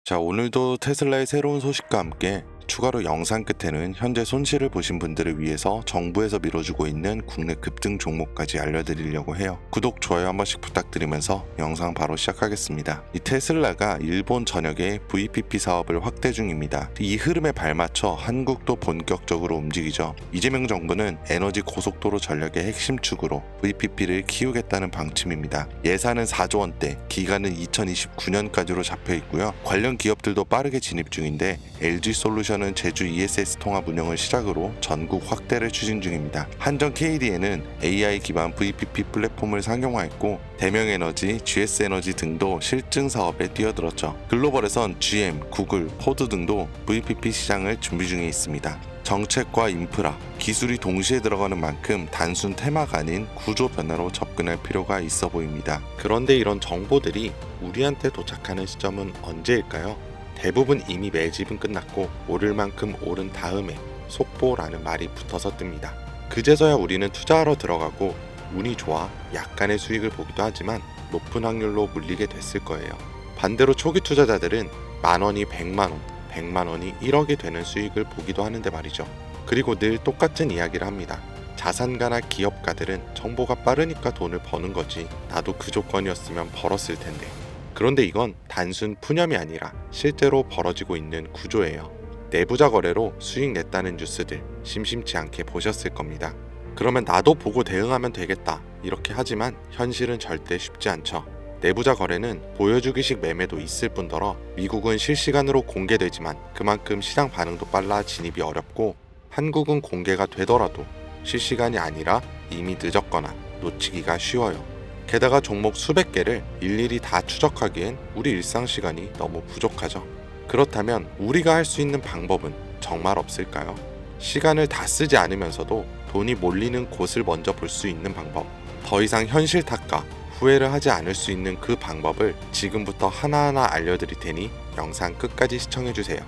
자, 오늘도 테슬라의 새로운 소식과 함께 추가로 영상 끝에는 현재 손실을 보신 분들을 위해서 정부에서 밀어주고 있는 국내 급등 종목까지 알려드리려고 해요. 구독, 좋아요 한 번씩 부탁드리면서 영상 바로 시작하겠습니다. 이 테슬라가 일본 전역의 VPP 사업을 확대 중입니다. 이 흐름에 발맞춰 한국도 본격적으로 움직이죠. 이재명 정부는 에너지 고속도로 전략의 핵심 축으로 VPP를 키우겠다는 방침입니다. 예산은 4조 원대, 기간은 2029년까지로 잡혀 있고요. 관련 기업들도 빠르게 진입 중인데 LG솔루션은 제주 ESS 통합 운영을 시작으로 전국 확대를 추진 중입니다. 한전 KDN은 AI 기반 VPP 플랫폼을 상용화했고 대명에너지, GS에너지 등도 실증 사업에 뛰어들었죠. 글로벌에선 GM, 구글, 포드 등도 VPP 시장을 준비 중에 있습니다. 정책과 인프라, 기술이 동시에 들어가는 만큼 단순 테마가 아닌 구조 변화로 접근할 필요가 있어 보입니다. 그런데 이런 정보들이 우리한테 도착하는 시점은 언제일까요? 대부분 이미 매집은 끝났고 오를 만큼 오른 다음에 속보라는 말이 붙어서 뜹니다. 그제서야 우리는 투자하러 들어가고 운이 좋아 약간의 수익을 보기도 하지만 높은 확률로 물리게 됐을 거예요. 반대로 초기 투자자들은 만원이 100만원, 100만원이 1억이 되는 수익을 보기도 하는데 말이죠. 그리고 늘 똑같은 이야기를 합니다. 자산가나 기업가들은 정보가 빠르니까 돈을 버는 거지 나도 그 조건이었으면 벌었을 텐데. 그런데 이건 단순 푸념이 아니라 실제로 벌어지고 있는 구조예요. 내부자 거래로 수익 냈다는 뉴스들 심심치 않게 보셨을 겁니다. 그러면 나도 보고 대응하면 되겠다 이렇게 하지만 현실은 절대 쉽지 않죠. 내부자 거래는 보여주기식 매매도 있을 뿐더러 미국은 실시간으로 공개되지만 그만큼 시장 반응도 빨라 진입이 어렵고 한국은 공개가 되더라도 실시간이 아니라 이미 늦었거나 놓치기가 쉬워요. 게다가 종목 수백 개를 일일이 다 추적하기엔 우리 일상 시간이 너무 부족하죠. 그렇다면 우리가 할 수 있는 방법은 정말 없을까요? 시간을 다 쓰지 않으면서도 돈이 몰리는 곳을 먼저 볼 수 있는 방법. 더 이상 현실 탓과 후회를 하지 않을 수 있는 그 방법을 지금부터 하나하나 알려드릴 테니 영상 끝까지 시청해주세요.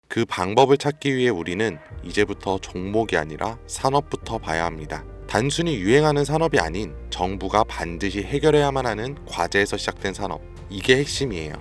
그 방법을 찾기 위해 우리는 이제부터 종목이 아니라 산업부터 봐야 합니다. 단순히 유행하는 산업이 아닌 정부가 반드시 해결해야만 하는 과제에서 시작된 산업. 이게 핵심이에요.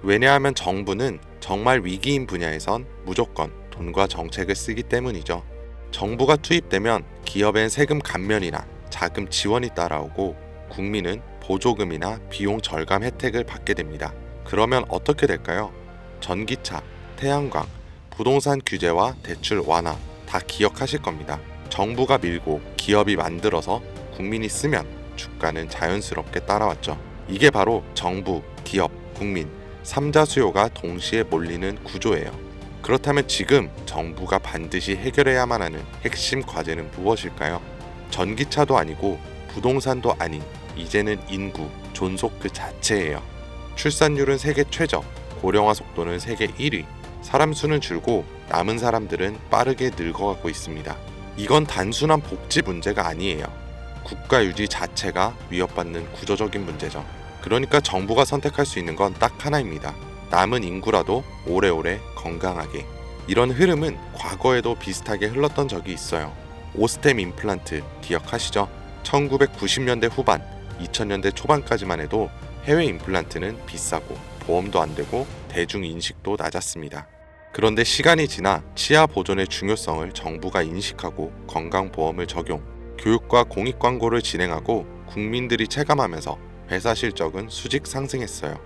왜냐하면 정부는 정말 위기인 분야에선 무조건 돈과 정책을 쓰기 때문이죠. 정부가 투입되면 기업엔 세금 감면이나 자금 지원이 따라오고 국민은 보조금이나 비용 절감 혜택을 받게 됩니다. 그러면 어떻게 될까요? 전기차, 태양광, 부동산 규제와 대출 완화 다 기억하실 겁니다. 정부가 밀고 기업이 만들어서 국민이 쓰면 주가는 자연스럽게 따라왔죠. 이게 바로 정부, 기업, 국민 3자 수요가 동시에 몰리는 구조예요. 그렇다면 지금 정부가 반드시 해결해야만 하는 핵심 과제는 무엇일까요? 전기차도 아니고 부동산도 아닌 이제는 인구, 존속 그 자체예요. 출산율은 세계 최저, 고령화 속도는 세계 1위, 사람 수는 줄고 남은 사람들은 빠르게 늙어가고 있습니다. 이건 단순한 복지 문제가 아니에요. 국가 유지 자체가 위협받는 구조적인 문제죠. 그러니까 정부가 선택할 수 있는 건 딱 하나입니다. 남은 인구라도 오래오래 건강하게. 이런 흐름은 과거에도 비슷하게 흘렀던 적이 있어요. 오스템 임플란트 기억하시죠? 1990년대 후반, 2000년대 초반까지만 해도 해외 임플란트는 비싸고 보험도 안 되고 대중 인식도 낮았습니다. 그런데 시간이 지나 치아 보존의 중요성을 정부가 인식하고 건강보험을 적용, 교육과 공익 광고를 진행하고 국민들이 체감하면서 회사 실적은 수직 상승했어요.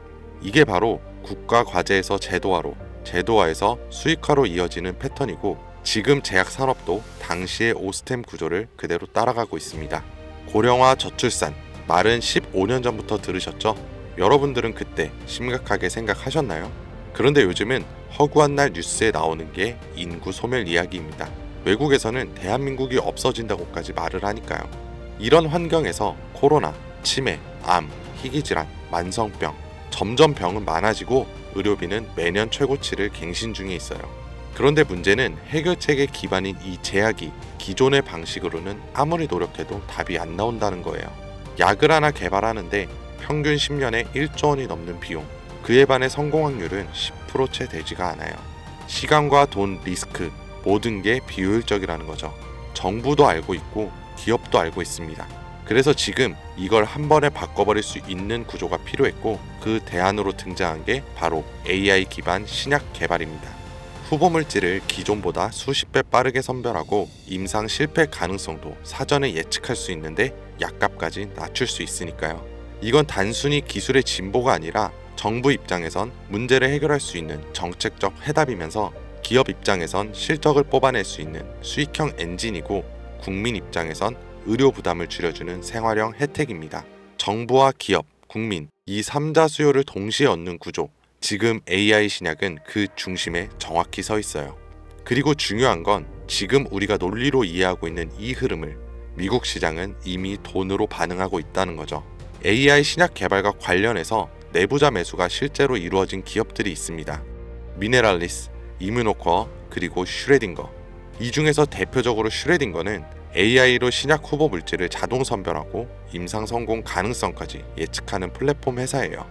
이게 바로 국가 과제에서 제도화로, 제도화에서 수익화로 이어지는 패턴이고 지금 제약 산업도 당시의 오스템 구조를 그대로 따라가고 있습니다. 고령화 저출산, 말은 15년 전부터 들으셨죠? 여러분들은 그때 심각하게 생각하셨나요? 그런데 요즘은 허구한 날 뉴스에 나오는 게 인구 소멸 이야기입니다. 외국에서는 대한민국이 없어진다고까지 말을 하니까요. 이런 환경에서 코로나, 치매, 암, 희귀질환, 만성병, 점점 병은 많아지고 의료비는 매년 최고치를 갱신 중에 있어요. 그런데 문제는 해결책의 기반인 이 제약이 기존의 방식으로는 아무리 노력해도 답이 안 나온다는 거예요. 약을 하나 개발하는데 평균 10년에 1조 원이 넘는 비용, 그에 반해 성공 확률은 10%채 되지가 않아요. 시간과 돈, 리스크 모든 게 비효율적이라는 거죠. 정부도 알고 있고 기업도 알고 있습니다. 그래서 지금 이걸 한 번에 바꿔버릴 수 있는 구조가 필요했고 그 대안으로 등장한 게 바로 AI 기반 신약 개발입니다. 후보 물질을 기존보다 수십 배 빠르게 선별하고 임상 실패 가능성도 사전에 예측할 수 있는데 약값까지 낮출 수 있으니까요. 이건 단순히 기술의 진보가 아니라 정부 입장에선 문제를 해결할 수 있는 정책적 해답이면서 기업 입장에선 실적을 뽑아낼 수 있는 수익형 엔진이고 국민 입장에선 의료 부담을 줄여주는 생활형 혜택입니다. 정부와 기업, 국민 이 3자 수요를 동시에 얻는 구조, 지금 AI 신약은 그 중심에 정확히 서 있어요. 그리고 중요한 건 지금 우리가 논리로 이해하고 있는 이 흐름을 미국 시장은 이미 돈으로 반응하고 있다는 거죠. AI 신약 개발과 관련해서 내부자 매수가 실제로 이루어진 기업들이 있습니다. 미네랄리스, 이뮤노코어, 그리고 슈레딩거. 이 중에서 대표적으로 슈레딩거는 AI로 신약 후보 물질을 자동 선별하고 임상 성공 가능성까지 예측하는 플랫폼 회사예요.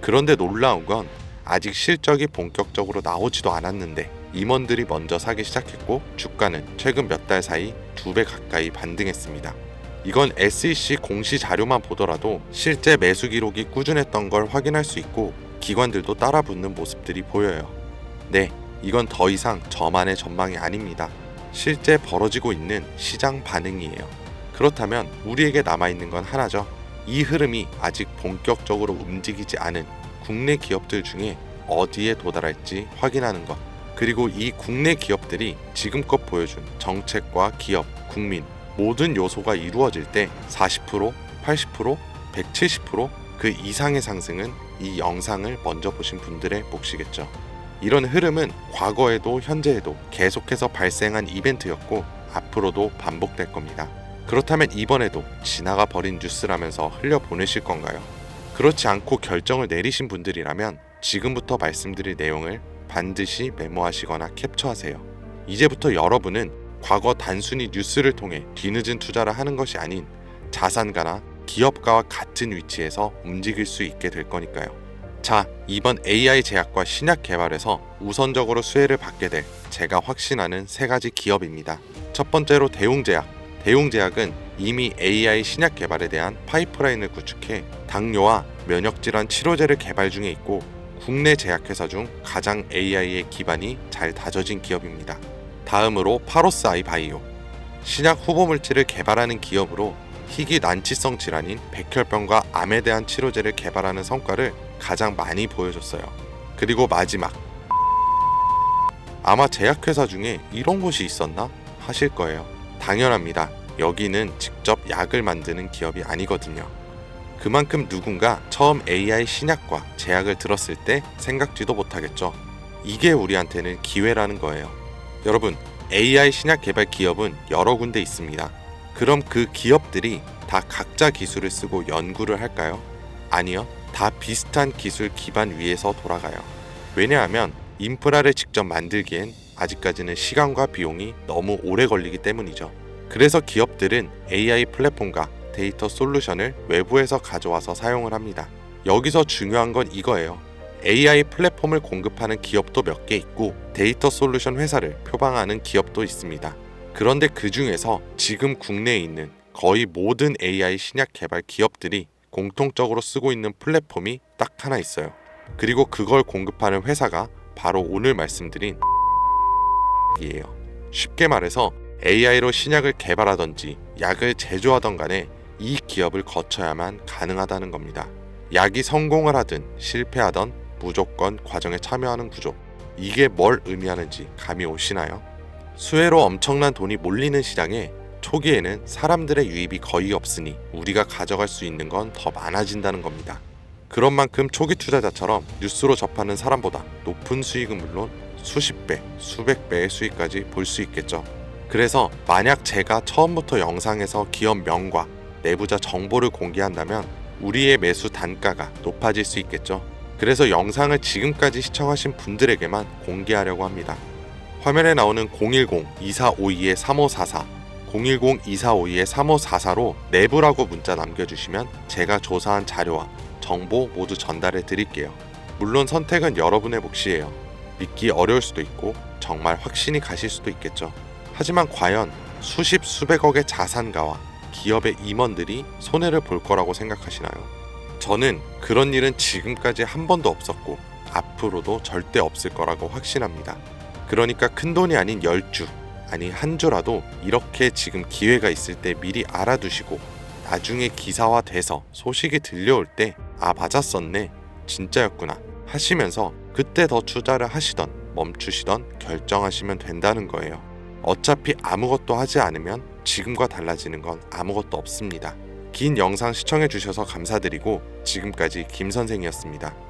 그런데 놀라운 건 아직 실적이 본격적으로 나오지도 않았는데 임원들이 먼저 사기 시작했고 주가는 최근 몇 달 사이 2배 가까이 반등했습니다. 이건 SEC 공시 자료만 보더라도 실제 매수 기록이 꾸준했던 걸 확인할 수 있고 기관들도 따라붙는 모습들이 보여요. 네, 이건 더 이상 저만의 전망이 아닙니다. 실제 벌어지고 있는 시장 반응이에요. 그렇다면 우리에게 남아있는 건 하나죠. 이 흐름이 아직 본격적으로 움직이지 않은 국내 기업들 중에 어디에 도달할지 확인하는 것. 그리고 이 국내 기업들이 지금껏 보여준 정책과 기업, 국민 모든 요소가 이루어질 때 40%, 80%, 170% 그 이상의 상승은 이 영상을 먼저 보신 분들의 몫이겠죠. 이런 흐름은 과거에도 현재에도 계속해서 발생한 이벤트였고 앞으로도 반복될 겁니다. 그렇다면 이번에도 지나가 버린 뉴스라면서 흘려보내실 건가요? 그렇지 않고 결정을 내리신 분들이라면 지금부터 말씀드릴 내용을 반드시 메모하시거나 캡처하세요. 이제부터 여러분은 과거 단순히 뉴스를 통해 뒤늦은 투자를 하는 것이 아닌 자산가나 기업가와 같은 위치에서 움직일 수 있게 될 거니까요. 자, 이번 AI 제약과 신약 개발에서 우선적으로 수혜를 받게 될 제가 확신하는 3가지 기업입니다. 첫 번째로 대웅제약. 대웅제약은 이미 AI 신약 개발에 대한 파이프라인을 구축해 당뇨와 면역질환 치료제를 개발 중에 있고 국내 제약회사 중 가장 AI의 기반이 잘 다져진 기업입니다. 다음으로 파로스 아이바이오. 신약 후보 물질을 개발하는 기업으로 희귀 난치성 질환인 백혈병과 암에 대한 치료제를 개발하는 성과를 가장 많이 보여줬어요. 그리고 마지막, 아마 제약회사 중에 이런 곳이 있었나 하실 거예요. 당연합니다. 여기는 직접 약을 만드는 기업이 아니거든요. 그만큼 누군가 처음 AI 신약과 제약을 들었을 때 생각지도 못하겠죠. 이게 우리한테는 기회라는 거예요. 여러분, AI 신약 개발 기업은 여러 군데 있습니다. 그럼 그 기업들이 다 각자 기술을 쓰고 연구를 할까요? 아니요. 다 비슷한 기술 기반 위에서 돌아가요. 왜냐하면 인프라를 직접 만들기엔 아직까지는 시간과 비용이 너무 오래 걸리기 때문이죠. 그래서 기업들은 AI 플랫폼과 데이터 솔루션을 외부에서 가져와서 사용을 합니다. 여기서 중요한 건 이거예요. AI 플랫폼을 공급하는 기업도 몇 개 있고 데이터 솔루션 회사를 표방하는 기업도 있습니다. 그런데 그 중에서 지금 국내에 있는 거의 모든 AI 신약 개발 기업들이 공통적으로 쓰고 있는 플랫폼이 딱 하나 있어요. 그리고 그걸 공급하는 회사가 바로 오늘 말씀드린 이에요. 쉽게 말해서 AI로 신약을 개발하던지 약을 제조하던 간에 이 기업을 거쳐야만 가능하다는 겁니다. 약이 성공을 하든 실패하던 무조건 과정에 참여하는 구조. 이게 뭘 의미하는지 감이 오시나요? 수혜로 엄청난 돈이 몰리는 시장에 초기에는 사람들의 유입이 거의 없으니 우리가 가져갈 수 있는 건 더 많아진다는 겁니다. 그런 만큼 초기 투자자처럼 뉴스로 접하는 사람보다 높은 수익은 물론 수십 배, 수백 배의 수익까지 볼 수 있겠죠. 그래서 만약 제가 처음부터 영상에서 기업 명과 내부자 정보를 공개한다면 우리의 매수 단가가 높아질 수 있겠죠. 그래서 영상을 지금까지 시청하신 분들에게만 공개하려고 합니다. 화면에 나오는 010-2452-3544 010-2452-3544로 내부라고 문자 남겨주시면 제가 조사한 자료와 정보 모두 전달해 드릴게요. 물론 선택은 여러분의 몫이에요. 믿기 어려울 수도 있고 정말 확신이 가실 수도 있겠죠. 하지만 과연 수십 수백억의 자산가와 기업의 임원들이 손해를 볼 거라고 생각하시나요? 저는 그런 일은 지금까지 한 번도 없었고 앞으로도 절대 없을 거라고 확신합니다. 그러니까 큰돈이 아닌 10주, 아니 한 주라도 이렇게 지금 기회가 있을 때 미리 알아두시고 나중에 기사화 돼서 소식이 들려올 때 아 맞았었네, 진짜였구나 하시면서 그때 더 투자를 하시던 멈추시던 결정하시면 된다는 거예요. 어차피 아무것도 하지 않으면 지금과 달라지는 건 아무것도 없습니다. 긴 영상 시청해주셔서 감사드리고 지금까지 김 선생이었습니다.